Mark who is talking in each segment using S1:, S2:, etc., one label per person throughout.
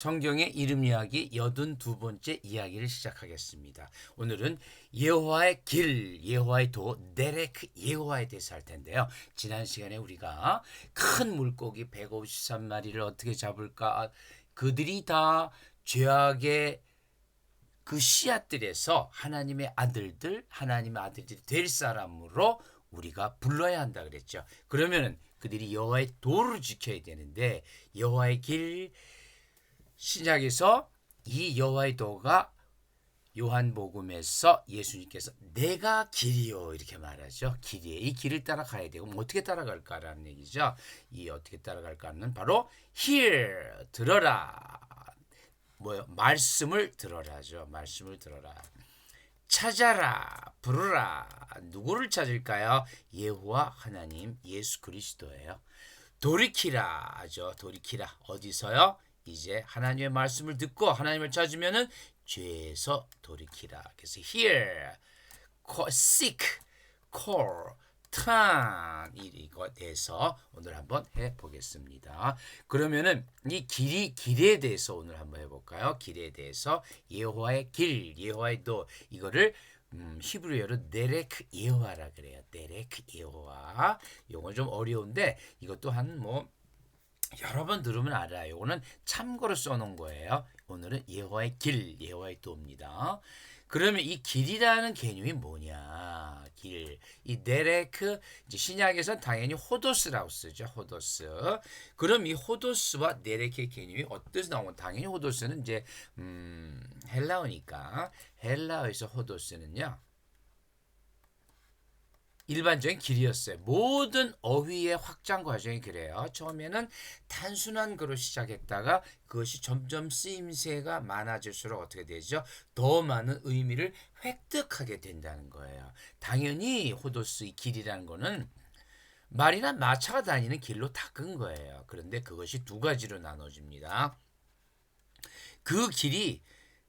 S1: 성경의 이름 이야기 82번째 이야기를 시작하겠습니다. 오늘은 여호와의 길, 여호와의 도, 네렉 여호와에 대해서 할 텐데요. 지난 시간에 우리가 큰 물고기 153마리를 어떻게 잡을까? 그들이 다 죄악의 그 씨앗들에서 하나님의 아들들이 될 사람으로 우리가 불러야 한다 그랬죠. 그러면은 그들이 여호와의 도를 지켜야 되는데 여호와의 길 신약에서 이 여호와의 도가 요한복음에서 예수님께서 내가 길이요 이렇게 말하죠. 길이에요. 이 길을 따라가야 되고 뭐 어떻게 따라갈까라는 얘기죠. 이 어떻게 따라갈까는 바로 hear 들어라. 뭐요? 말씀을 들어라죠. 말씀을 들어라. 찾아라. 부르라. 누구를 찾을까요? 여호와 하나님 예수 그리스도예요. 돌이키라 하죠. 돌이키라. 어디서요? 이제 하나님의 말씀을 듣고 하나님을 찾으면은 죄에서 돌이키라. 그래서 hear, seek, call, turn 이거 대해서 오늘 한번 해보겠습니다. 그러면은 이 길에 대해서 오늘 한번 해볼까요? 길에 대해서 여호와의 길, 여호와의 도 이거를 히브리어로 네렉 여호와라 그래요. 네렉 여호와. 이건 좀 어려운데 이것도 여러 번 들으면 알아요. 이거는 참고로 써놓은 거예요. 오늘은 여호와의 길, 여호와의 도입니다. 그러면 이 길이라는 개념이 뭐냐? 길. 이 네레크 이제 신약에서는 당연히 호도스라고 쓰죠. 호도스. 그럼 이 호도스와 네레크의 개념이 어디서 나온 건 당연히 호도스는 이제 헬라어니까 헬라어에서 호도스는요. 일반적인 길이었어요. 모든 어휘의 확장 과정이 그래요. 처음에는 단순한 글로 시작했다가 그것이 점점 쓰임새가 많아질수록 어떻게 되죠? 더 많은 의미를 획득하게 된다는 거예요. 당연히 호도스의 길이라는 거는 말이나 마차가 다니는 길로 닦은 거예요. 그런데 그것이 두 가지로 나눠집니다. 그 길이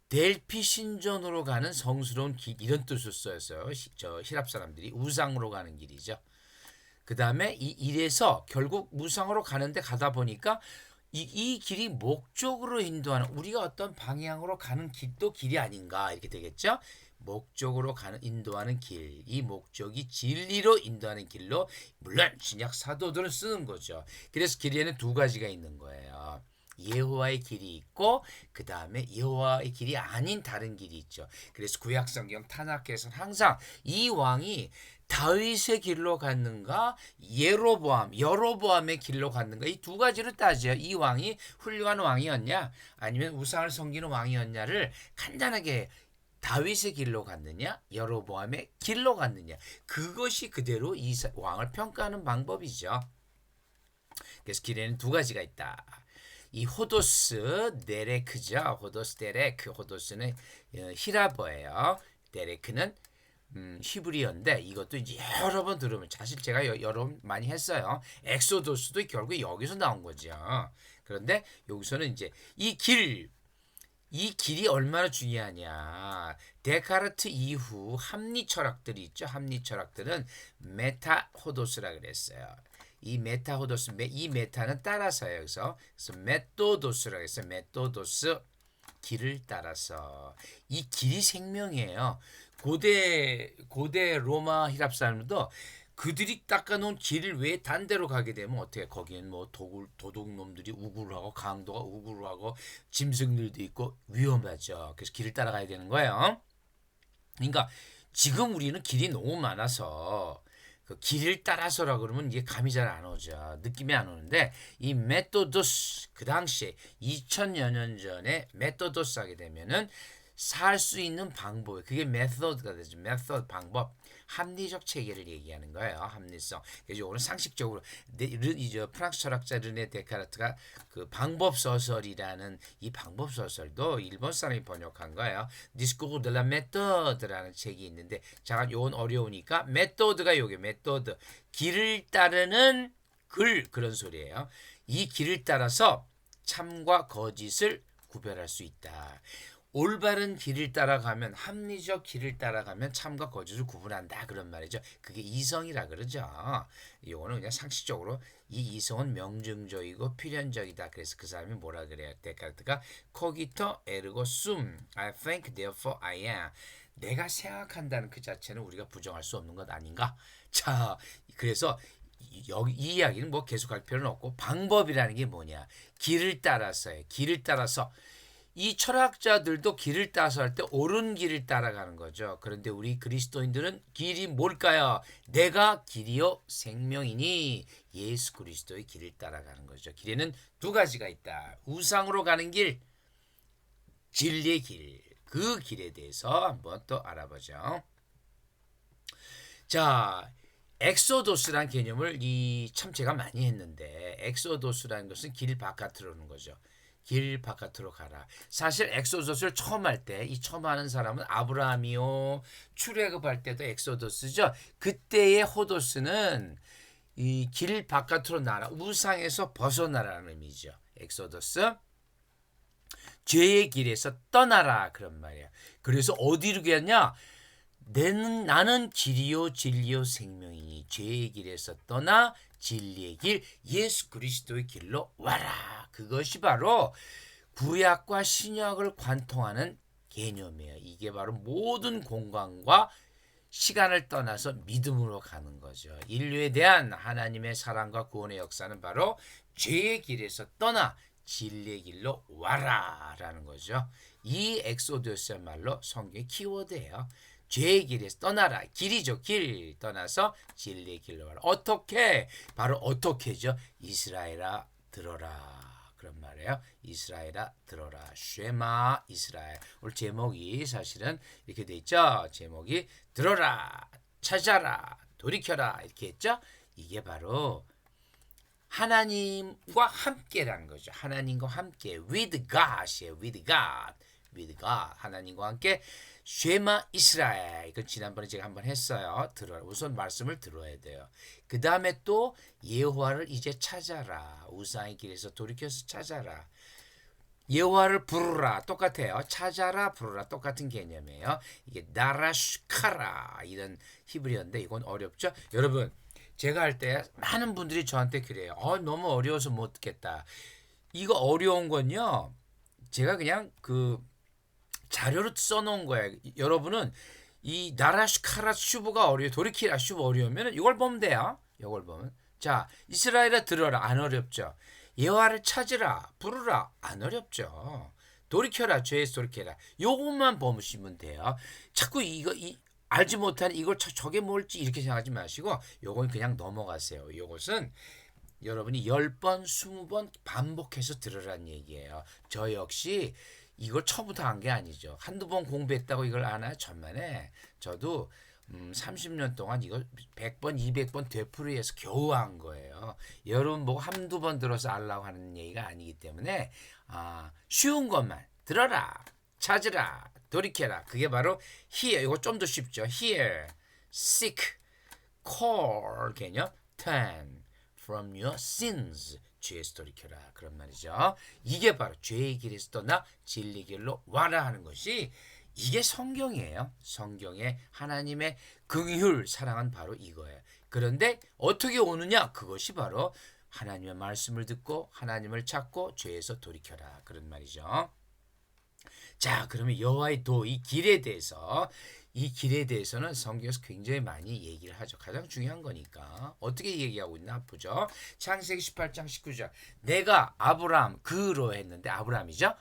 S1: 델피 신전으로 가는 성스러운 길 이런 뜻을 써였어요. 저 히랍 사람들이 우상으로 가는 길이죠. 그 다음에 이 일에서 결국 우상으로 가는데 가다 보니까 이 길이 목적으로 인도하는 우리가 어떤 방향으로 가는 길도 길이 아닌가 이렇게 되겠죠. 목적으로 가는 인도하는 길, 이 목적이 진리로 인도하는 길로 물론 신약 사도들은 쓰는 거죠. 그래서 길에는 두 가지가 있는 거예요. 여호와의 길이 있고 그 다음에 여호와의 길이 아닌 다른 길이 있죠. 그래서 구약성경 타나크에서는 항상 이 왕이 다윗의 길로 갔는가 여로보암의 길로 갔는가 이 두 가지로 따져요. 이 왕이 훌륭한 왕이었냐 아니면 우상을 섬기는 왕이었냐를 간단하게 다윗의 길로 갔느냐 여로보암의 길로 갔느냐 그것이 그대로 이 왕을 평가하는 방법이죠. 그래서 길에는 두 가지가 있다. 이 호도스 네레크죠. 호도스 데레크. 호도스는 히라버예요. 데레크는 히브리어인데 이것도 이제 여러 번 들으면 사실 제가 여러 번 많이 했어요. 엑소도스도 결국 여기서 나온 거죠. 그런데 여기서는 이제 이 길이 얼마나 중요하냐. 데카르트 이후 합리 철학들이 있죠. 합리 철학들은 메타 호도스라 그랬어요. 이 메타 호도스, 이 메타는 따라서요. 그래서 메토도스라고 했어요. 메토도스 길을 따라서 이 길이 생명이에요. 고대 로마 히랍 사람들도 그들이 닦아놓은 길을 왜 단대로 가게 되면 어떻게 거기엔 뭐 도둑놈들이 우글을 하고 강도가 우글을 하고 짐승들도 있고 위험하죠. 그래서 길을 따라가야 되는 거예요. 그러니까 지금 우리는 길이 너무 많아서 그 길을 따라서라 그러면 이게 감이 잘 안 오죠. 느낌이 안 오는데 이 메토도스 그 당시에 2000여 년 전에 메토도스 하게 되면은 살 수 있는 방법 그게 메소드가 되죠. 메소드 방법 합리적 체계를 얘기하는 거예요. 합리성. 그래서 오늘 상식적으로 프랑스 철학자 르네 데카르트가 그 방법 소설이라는 이 방법 소설도 일본 사람이 번역한 거예요. 디스코르 데 라 메토드라는 책이 있는데 잠깐 요건 어려우니까 메소드가 요게 메소드 길을 따르는 글 그런 소리예요. 이 길을 따라서 참과 거짓을 구별할 수 있다. 올바른 길을 따라가면 합리적 길을 따라가면 참과 거짓을 구분한다 그런 말이죠. 그게 이성이라 그러죠. 이거는 그냥 상식적으로 이 이성은 명증적이고 필연적이다. 그래서 그 사람이 뭐라 그래요? 데카르트가 cogito ergo sum, I think therefore I am. 내가 생각한다는 그 자체는 우리가 부정할 수 없는 것 아닌가? 자, 그래서 여기 이 이야기는 뭐 계속할 필요는 없고 방법이라는 게 뭐냐? 길을 따라서요. 길을 따라서 이 철학자들도 길을 따서 할 때 옳은 길을 따라가는 거죠. 그런데 우리 그리스도인들은 길이 뭘까요? 내가 길이요 생명이니 예수 그리스도의 길을 따라가는 거죠. 길에는 두 가지가 있다. 우상으로 가는 길, 진리의 길. 그 길에 대해서 한번 또 알아보죠. 자, 엑소도스란 개념을 참 제가 많이 했는데 엑소도스라는 것은 길 바깥으로 오는 거죠. 길 바깥으로 가라. 사실 엑소도스를 처음 할 때 이 처음 하는 사람은 아브라함이요. 출애굽할 때도 엑소도스죠. 그때의 호도스는 이 길 바깥으로 나라, 우상에서 벗어나라는 의미죠. 엑소도스. 죄의 길에서 떠나라 그런 말이야. 그래서 어디로 가냐? 나는 길이요 진리요 생명이니 죄의 길에서 떠나 진리의 길 예수 그리스도의 길로 와라. 그것이 바로 구약과 신약을 관통하는 개념이에요. 이게 바로 모든 공간과 시간을 떠나서 믿음으로 가는 거죠. 인류에 대한 하나님의 사랑과 구원의 역사는 바로 죄의 길에서 떠나 진리의 길로 와라라는 거죠. 이 엑소더스야말로 성경의 키워드예요. 죄의 길에서 떠나라. 길이죠. 길 떠나서 진리의 길로 와라. 어떻게? 바로 어떻게죠? 이스라엘아 들어라. 그런 말이에요. 이스라엘아 들어라. 쉐마 이스라엘. 오늘 제목이 사실은 이렇게 돼 있죠. 제목이 들어라. 찾아라. 돌이켜라. 이렇게 했죠. 이게 바로 하나님과 함께라는 거죠. 하나님과 함께 with God이에요. with God. with God. 하나님과 함께 쉐마 이스라엘. 이건 지난번에 제가 한번 했어요. 들어라. 우선 말씀을 들어야 돼요. 그 다음에 또 여호와를 이제 찾아라. 우상의 길에서 돌이켜서 찾아라. 여호와를 부르라. 똑같아요. 찾아라 부르라 똑같은 개념이에요. 이게 나라슈카라 이런 히브리어인데 이건 어렵죠. 여러분 제가 할 때 많은 분들이 저한테 그래요. 너무 어려워서 못 듣겠다. 이거 어려운 건요. 제가 그냥 그 자료로 써놓은 거예요. 여러분은 이 나라슈카라 슈브가 어려워 돌이키라 슈브 어려우면 이걸 보면 돼요. 이걸 보면 자 이스라엘아 들어라 안 어렵죠. 여호와를 찾으라 부르라 안 어렵죠. 돌이켜라 죄에서 돌이켜라 요것만 보시면 돼요. 자꾸 이거 알지 못하는 이걸 저게 뭘지 이렇게 생각하지 마시고 요건 그냥 넘어가세요. 요것은 여러분이 10번 20번 반복해서 들으라는 얘기예요. 저 역시 이걸 처음부터 한 게 아니죠. 한두 번 공부했다고 이걸 아나요? 천만에. 저도 30년 동안 이걸 100번 200번 되풀이해서 겨우 한 거예요. 여러분 보고 한두 번 들어서 알라고 하는 얘기가 아니기 때문에 쉬운 것만 들어라 찾으라 돌이켜라. 그게 바로 hear. 이거 좀 더 쉽죠. hear, seek, call 개념, turn from your sins. 죄에서 돌이켜라. 그런 말이죠. 이게 바로 죄의 길에서 떠나 진리 길로 와라 하는 것이 이게 성경이에요. 성경의 하나님의 긍휼 사랑은 바로 이거예요. 그런데 어떻게 오느냐? 그것이 바로 하나님의 말씀을 듣고 하나님을 찾고 죄에서 돌이켜라. 그런 말이죠. 자, 그러면 여호와의 도, 이 길에 대해서는 성경에서 굉장히 많이 얘기를 하죠. 가장 중요한 거니까. 어떻게 얘기하고 있나 보죠. 창세기 18장 19절. 내가 아브라함 그로 했는데 아브라함이죠.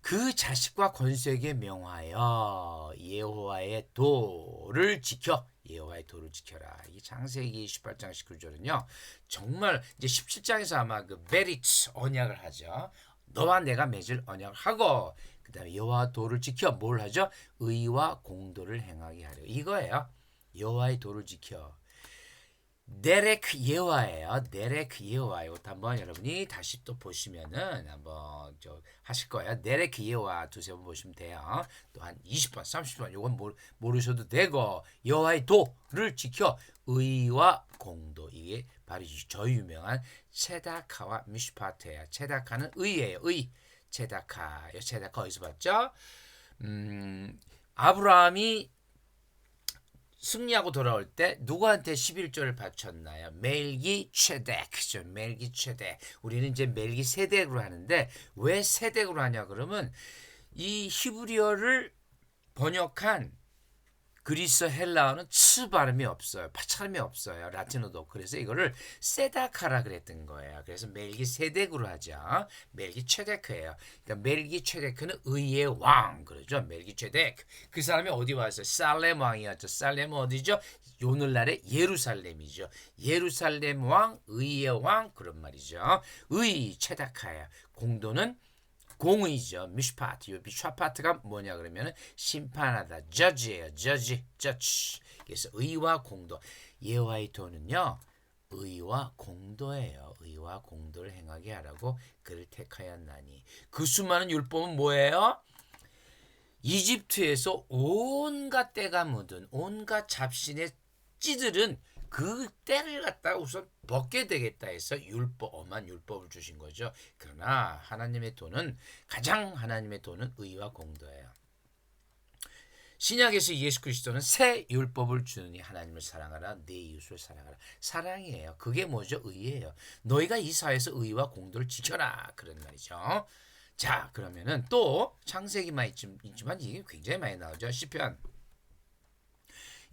S1: 그 자식과 권세에게 명하여 여호와의 도를 지켜. 여호와의 도를 지켜라. 이 창세기 18장 19절은요. 정말 이제 17장에서 아마 그 베리츠 언약을 하죠. 너와 내가 맺을 언약을 하고 그 다음에 여호와 도를 지켜 뭘 하죠? 의와 공도를 행하게 하려. 이거예요. 여호와의 도를 지켜. 데렉 여호와예요. 데렉 여호와. 이것도 한번 여러분이 다시 또 보시면은 한번 하실 거예요. 데렉 여호와 두세 번 보시면 돼요. 또 한 20번, 30번 이건 모르셔도 되고 여호와의 도를 지켜 의와 공도. 이게 바로 저 유명한 체다카와 미슈파트예요. 체다카는 의예요. 의. 체다카. 이 체다카 어디서 봤죠? 아브라함이 승리하고 돌아올 때 누구한테 11조를 바쳤나요? 멜기ጼ덱죠. 멜기ጼ덱. 우리는 이제 멜기세덱으로 하는데 왜 세덱으로 하냐 그러면 이 히브리어를 번역한 그리스 헬라어는 츠 발음이 없어요. 파찰음이 없어요. 라틴어도. 그래서 이거를 세다카라 그랬던 거예요. 그래서 멜기세덱으로 하죠. 멜기체데크예요. 그러니까 멜기체데크는 의의 왕 그러죠. 멜기체데크. 그 사람이 어디 왔어요? 살렘 왕이었죠. 살렘은 어디죠? 오늘날의 예루살렘이죠. 예루살렘 왕, 의의 왕 그런 말이죠. 의 체다카예요. 공도는 공의죠. 미슈파트. 이 미슈파트가 뭐냐 그러면은 심판하다. 저지예요. 저지. 그래서 의와 공도. 여호와의 도는요. 의와 공도예요. 의와 공도를 행하게 하라고 그를 택하였나니. 그 수많은 율법은 뭐예요? 이집트에서 온갖 때가 묻은 온갖 잡신의 찌들은 그 때를 갖다가 우선 벗게 되겠다 해서 엄한 율법을 주신 거죠. 그러나 하나님의 도는 가장 하나님의 도는 의와 공도예요. 신약에서 예수 그리스도는 새 율법을 주느니 하나님을 사랑하라 내 이웃을 사랑하라. 사랑이에요. 그게 뭐죠? 의예요. 너희가 이 사회에서 의와 공도를 지켜라 그런 말이죠. 자 그러면은 또 창세기만 있지만 이게 굉장히 많이 나오죠. 시편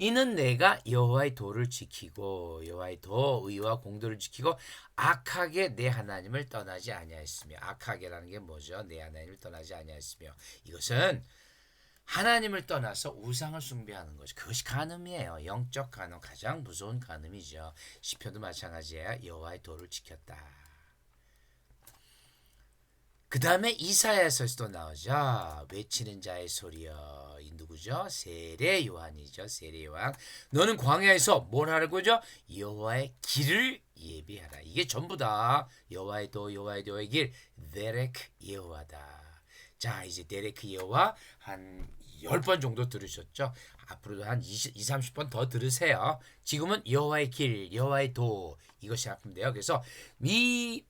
S1: 이는 내가 여호와의 도를 지키고 여호와의 도 의와 공도를 지키고 악하게 내 하나님을 떠나지 아니하였으며. 악하게라는 게 뭐죠? 내 하나님을 떠나지 아니하였으며. 이것은 하나님을 떠나서 우상을 숭배하는 것이 그것이 간음이에요. 영적 간음 가장 무서운 간음이죠. 시편도 마찬가지예요. 여호와의 도를 지켰다. 그 다음에 이사야서에서도 나오죠. 외치는 자의 소리여. 이 누구죠? 세례 요한이죠. 세례 요한. 너는 광야에서 뭘 하라고죠? 여호와의 길을 예비하라. 이게 전부 다 여호와의 도, 여호와의 도의 길. 데렉 여호와다. 자 이제 데렉 여호와 한 10번 정도 들으셨죠? 앞으로도 한 20, 30번 더 들으세요. 지금은 여호와의 길, 여호와의 도 이것이 하면 돼요. 그래서 이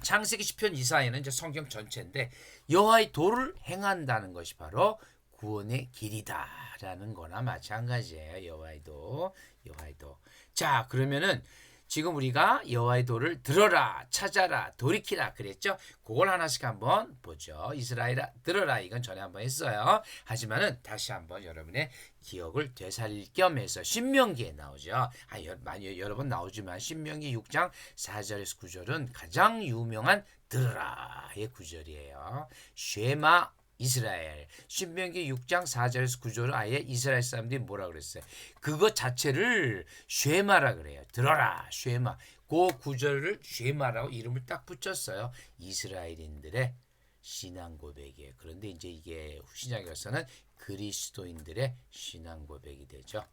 S1: 창세기 시편 이사야는 이제 성경 전체인데 여호와의 도를 행한다는 것이 바로 구원의 길이다라는 거나 마찬가지예요. 여호와의 도, 여호와의 도. 자 그러면은 지금 우리가 여호와의 도를 들어라, 찾아라, 돌이키라 그랬죠. 그걸 하나씩 한번 보죠. 이스라엘아 들어라 이건 전에 한번 했어요. 하지만은 다시 한번 여러분의 기억을 되살릴 겸 해서 신명기에 나오죠. 많이 여러 번 나오지만 신명기 6장 4절에서 9절은 가장 유명한 들어라의 구절이에요. 쉐마 이스라엘. 신명기 6장 4절에서 9절은 아예 이스라엘 사람들이 뭐라 그랬어요? 그거 자체를 쉐마라 그래요. 들어라 쉐마. 그 구절을 쉐마라고 이름을 딱 붙였어요. 이스라엘인들의 신앙 고백이에요. 그런데 이제 이게 신약에 와서는 그리스도인들의 신앙 고백이 되죠.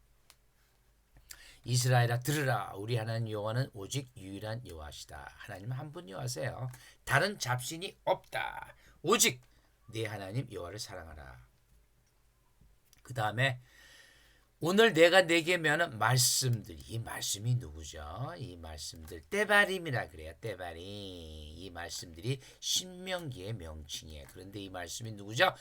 S1: 이스라엘아 들으라. 우리 하나님 여호와는 오직 유일한 여호와시다. 하나님 한 분 여호와세요. 다른 잡신이 없다. 오직 네 하나님 여호와를 사랑하라. 그 다음에 오늘 내가 내게 명하는 말씀들. 이 말씀이 누구죠? 이 말씀들 때바림이라 그래요. 때바림. 이 말씀들이 신명기의 명칭이에요. 그런데 이 말씀이 누구죠?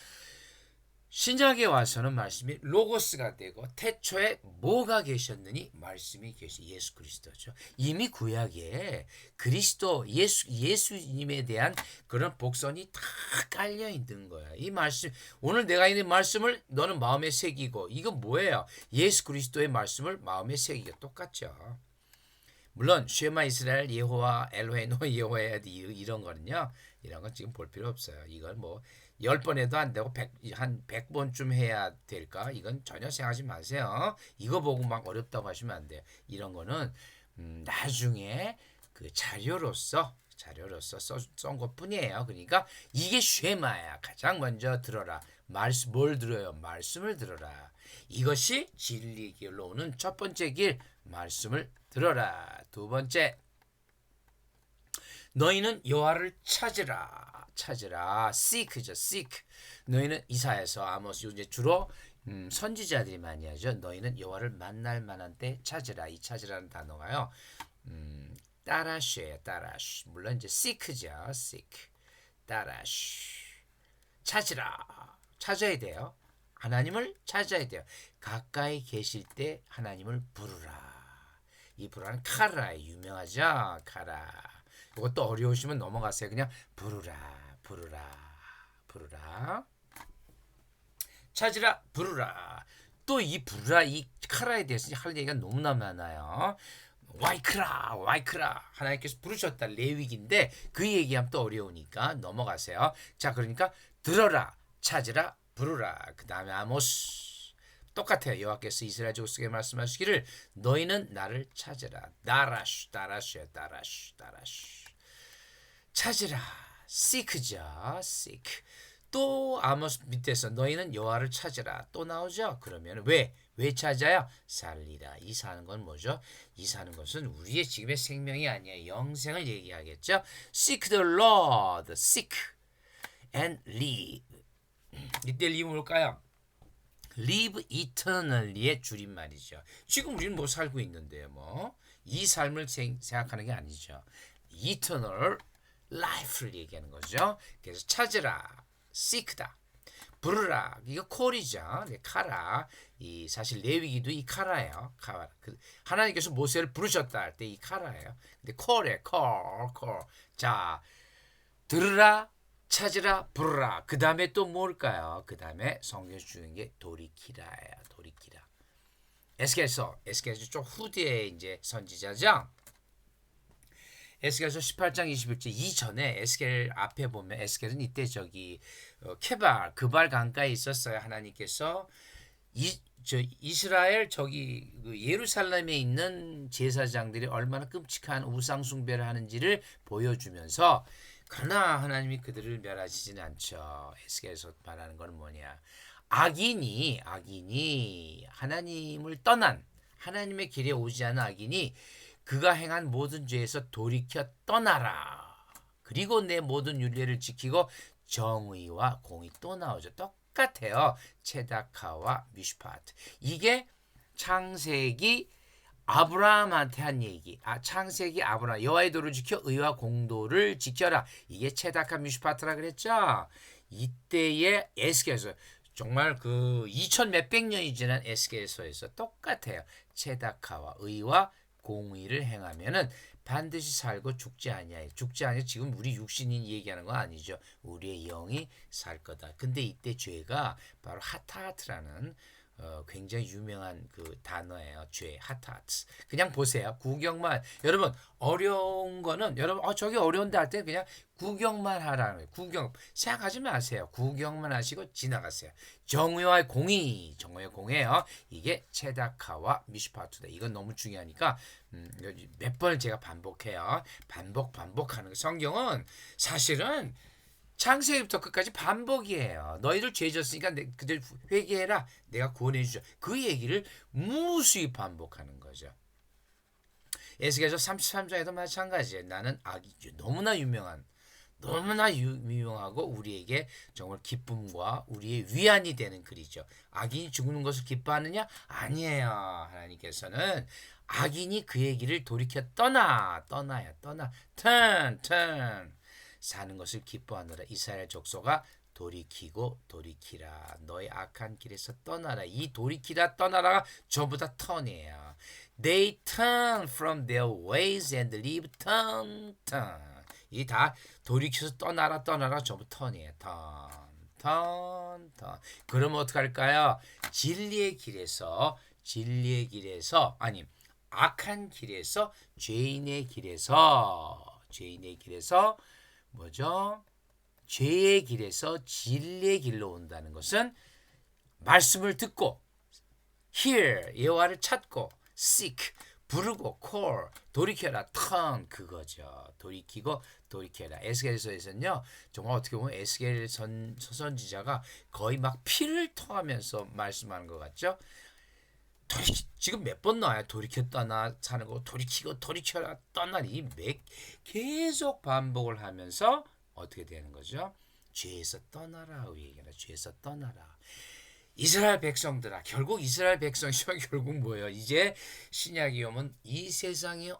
S1: 신약에 와서는 말씀이 로고스가 되고 태초에 뭐가 계셨느니 말씀이 예수 그리스도죠. 이미 구약에 그리스도 예수님에 대한 그런 복선이 다 깔려 있는 거야. 이 말씀 오늘 내가 있는 말씀을 너는 마음에 새기고 이건 뭐예요? 예수 그리스도의 말씀을 마음에 새기고 똑같죠. 물론 쉐마 이스라엘 예호와 엘로헤노 예호야 이런 거는요. 이런 건 지금 볼 필요 없어요. 이건 뭐 10번 해도 안 되고 한 100번쯤 해야 될까? 이건 전혀 생각하지 마세요. 이거 보고 막 어렵다고 하시면 안 돼요. 이런 거는 나중에 그 자료로서 쓴 것뿐이에요. 그러니까 이게 쉐마야. 가장 먼저 들어라. 뭘 들어요? 말씀을 들어라. 이것이 진리 길로 오는 첫 번째 길. 말씀을 들어라. 두 번째 너희는 여호와를 찾으라. seek죠. seek. 너희는 이사야서 아모스 이제 주로 선지자들이 많이 하죠. 너희는 여호와를 만날 만한 때 찾으라. 이 찾으라는 단어가요. 따라쉬예요. 따라쉬. 물론 이제 seek죠. seek. 찾으라. 찾아야 돼요. 하나님을 찾아야 돼요. 가까이 계실 때 하나님을 부르라. 이 부르라는 카라에 유명하죠. 카라. 이것도 어려우시면 넘어가세요. 그냥 부르라, 부르라, 부르라. 찾으라, 부르라. 또 이 부르라, 이 카라에 대해서 할 얘기가 너무나 많아요. 와이크라, 와이크라. 하나님께서 부르셨다. 레위기인데 그 얘기하면 또 어려우니까 넘어가세요. 자, 그러니까 들어라, 찾으라, 부르라. 그 다음에 아모스. 똑같아요. 여호와께서 이스라엘 족속에게 말씀하시기를 너희는 나를 찾으라. 다라슈, 다라슈야, 다라슈, 다라슈. 찾으라. seek죠. seek. 또 아모스 밑에서 너희는 여호와를 찾으라. 또 나오죠. 그러면 왜 찾아요? 살리라. 이 사는 건 뭐죠? 이 사는 것은 우리의 지금의 생명이 아니에요. 영생을 얘기하겠죠. seek the Lord. seek and live. 이때 live 뭘까요? live eternally의 줄임말이죠. 지금 우리는 뭐 살고 있는데요. 뭐 이 삶을 생각하는 게 아니죠. eternal life를 얘기하는 거죠. 그래서 찾으라, seek다, 부르라. 이거 콜이죠. 네, 카라. 이 사실 레위기도 이 카라예요. 카라. 하나님께서 모세를 부르셨다 할 때 이 카라예요. 근데 콜에 콜. 자, 들으라, 찾으라, 부르라. 그 다음에 또 뭘까요? 그 다음에 성경에서 주는 게 돌이키라예요. 돌이키라. 에스겔서 좀 후대의 이제 선지자죠. 에스겔서 18장 21절 이전에 에스겔 앞에 보면 에스겔은 이때 케발 그발 강가에 있었어요. 하나님께서 이스라엘 예루살렘에 있는 제사장들이 얼마나 끔찍한 우상 숭배를 하는지를 보여주면서 그러나 하나님이 그들을 멸하시지는 않죠. 에스겔에서 말하는 건 뭐냐? 악인이 하나님을 떠난 하나님의 길에 오지 않은 악인이 그가 행한 모든 죄에서 돌이켜 떠나라. 그리고 내 모든 율례를 지키고 정의와 공의 또 나오죠. 똑같아요. 체다카와 미슈파트. 이게 창세기 아브라함한테 한 얘기. 창세기 아브라함 여호와의 도를 지켜 의와 공도를 지켜라. 이게 체다카 미슈파트라 그랬죠. 이때의 에스겔서 정말 그 2000 몇백 년이 지난 에스겔서에서 똑같아요. 체다카와 의와 공의를 행하면은 반드시 살고 죽지 아니하여. 죽지 아니하. 지금 우리 육신이 얘기하는 거 아니죠. 우리의 영이 살 거다. 근데 이때 죄가 바로 하타하트라는 굉장히 유명한 그 단어예요. 죄, 하타하트. 그냥 보세요. 구경만. 여러분 어려운 거는 여러분 저기 어려운데 할 때 그냥 구경만 하라는 거예요. 구경 생각하지 마세요. 구경만 하시고 지나가세요. 정의와 공의, 정의와 공의예요. 이게 체다카와 미슈파트다. 이건 너무 중요하니까 몇 번을 제가 반복해요. 반복하는 거. 성경은 사실은 창세기부터 끝까지 반복이에요. 너희들 죄 졌으니까 그들 회개해라. 내가 구원해 주죠. 그 얘기를 무수히 반복하는 거죠. 에스겔서 33장에도 마찬가지예요. 나는 악이죠. 너무나 유명하고 우리에게 정말 기쁨과 우리의 위안이 되는 글이죠. 악인이 죽는 것을 기뻐하느냐? 아니에요. 하나님께서는 악인이 그의 길을 돌이켜 떠나. turn. 사는 것을 기뻐하노라. 이스라엘 족속아 돌이키라. 너의 악한 길에서 떠나라. 이 돌이키라 떠나라가 전부 다 턴이에요. They turn from their ways and live turn. 이 다 돌이켜서 떠나라 전부 턴이에요. 턴. 그러면 어떡할까요? 진리의 길에서 아니 악한 길에서 죄인의 길에서 뭐죠? 죄의 길에서 진리의 길로 온다는 것은 말씀을 듣고 hear 여호와를 찾고 seek 부르고 call 돌이켜라 turn 그거죠. 돌이켜라. 에스겔서에서는요. 정말 어떻게 보면 에스겔 선지자가 거의 막 피를 토하면서 말씀하는 것 같죠. 지금 몇 번 나와요. 돌이켜 떠나 사는 거 돌이켜라 떠나리 계속 반복을 하면서 어떻게 되는 거죠? 죄에서 떠나라. 죄에서 떠나라. 이스라엘 백성들아 결국 이스라엘 백성이지만 결국 뭐예요? 이제 신약이 오면 이 세상이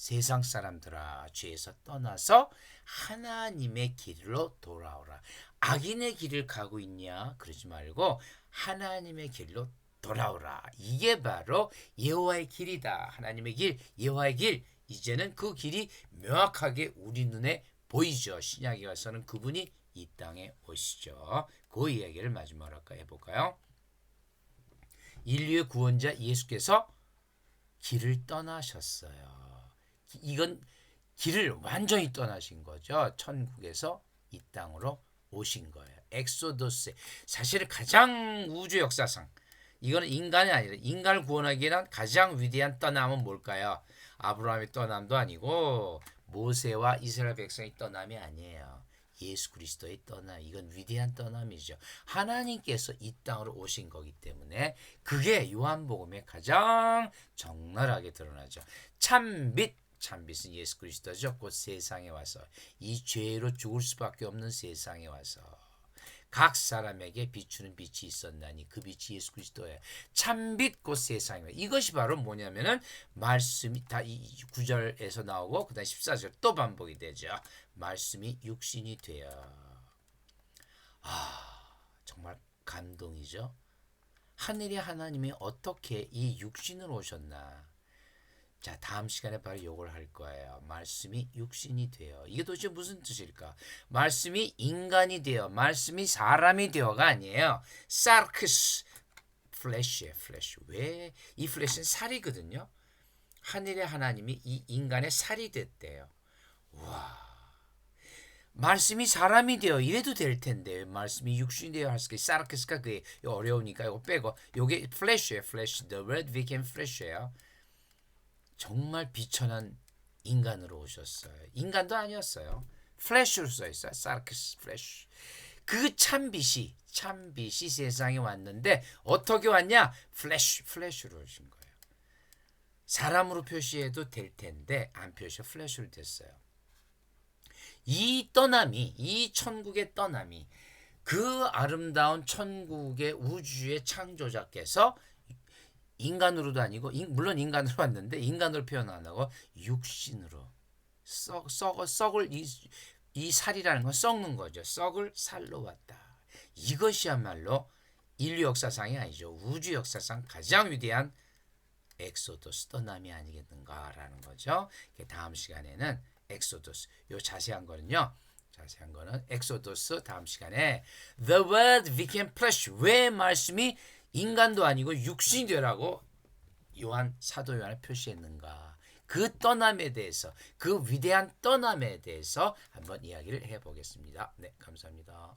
S1: 세상 사람들아 죄에서 떠나서 하나님의 길로 돌아오라. 악인의 길을 가고 있냐? 그러지 말고 하나님의 길로 돌아오라. 이게 바로 여호와의 길이다. 하나님의 길, 여호와의 길. 이제는 그 길이 명확하게 우리 눈에 보이죠. 신약에 와서는 그분이 이 땅에 오시죠. 그 이야기를 마지막으로 해볼까요? 인류의 구원자 예수께서 길을 떠나셨어요. 이건 길을 완전히 떠나신 거죠. 천국에서 이 땅으로 오신 거예요. 엑소더스. 사실 가장 우주 역사상, 이거는 인간이 아니라 인간을 구원하기에는 가장 위대한 떠남은 뭘까요? 아브라함의 떠남도 아니고 모세와 이스라엘 백성의 떠남이 아니에요. 예수 그리스도의 떠남. 이건 위대한 떠남이죠. 하나님께서 이 땅으로 오신 거기 때문에 그게 요한복음에 가장 적나라하게 드러나죠. 참빛은 예수 그리스도죠. 곧 세상에 와서 이 죄로 죽을 수밖에 없는 세상에 와서 각 사람에게 비추는 빛이 있었나니 그 빛이 예수 그리스도예요. 참빛 곧 세상에. 이것이 바로 뭐냐면은 말씀이 다 이 9절에서 나오고 그다음 14절 또 반복이 되죠. 말씀이 육신이 되어. 정말 감동이죠. 하늘의 하나님이 어떻게 이 육신으로 오셨나. 자, 다음 시간에 바로 요걸 할 거예요. 말씀이 육신이 되어. 이게 도대체 무슨 뜻일까? 말씀이 인간이 되어, 말씀이 사람이 되어가 아니에요. 사르크스, 플래시예요, 플래시. 왜? 이 플래시는 살이거든요. 하늘의 하나님이 이 인간의 살이 됐대요. 와. 말씀이 사람이 되어 이래도 될 텐데 말씀이 육신이 되어 할 수 있게 사르크스가 그게 어려우니까 이거 빼고 요게 플래시예요, 플래시. The word became flesh예요. 정말 비천한 인간으로 오셨어요. 인간도 아니었어요. 플래시로 써있어요. 사르크스 플래시. 그 참빛이 세상에 왔는데 어떻게 왔냐? 플래시로 오신 거예요. 사람으로 표시해도 될 텐데 안 표시해 플래시로 됐어요. 이 떠남이, 이 천국의 떠남이 그 아름다운 천국의 우주의 창조자께서 인간으로도 아니고 물론 인간으로 왔는데 인간으로 표현 안 하고 육신으로 썩을 이 살이라는 건 썩는 거죠. 썩을 살로 왔다. 이것이야말로 인류 역사상이 아니죠. 우주 역사상 가장 위대한 엑소더스 떠남이 아니겠는가라는 거죠. 다음 시간에는 엑소더스 요 자세한 거는 엑소더스 다음 시간에 The Word became flesh. 왜 말씀이 인간도 아니고 육신이 되라고 요한 사도 요한을 표시했는가. 그 떠남에 대해서 그 위대한 떠남에 대해서 한번 이야기를 해보겠습니다. 네, 감사합니다.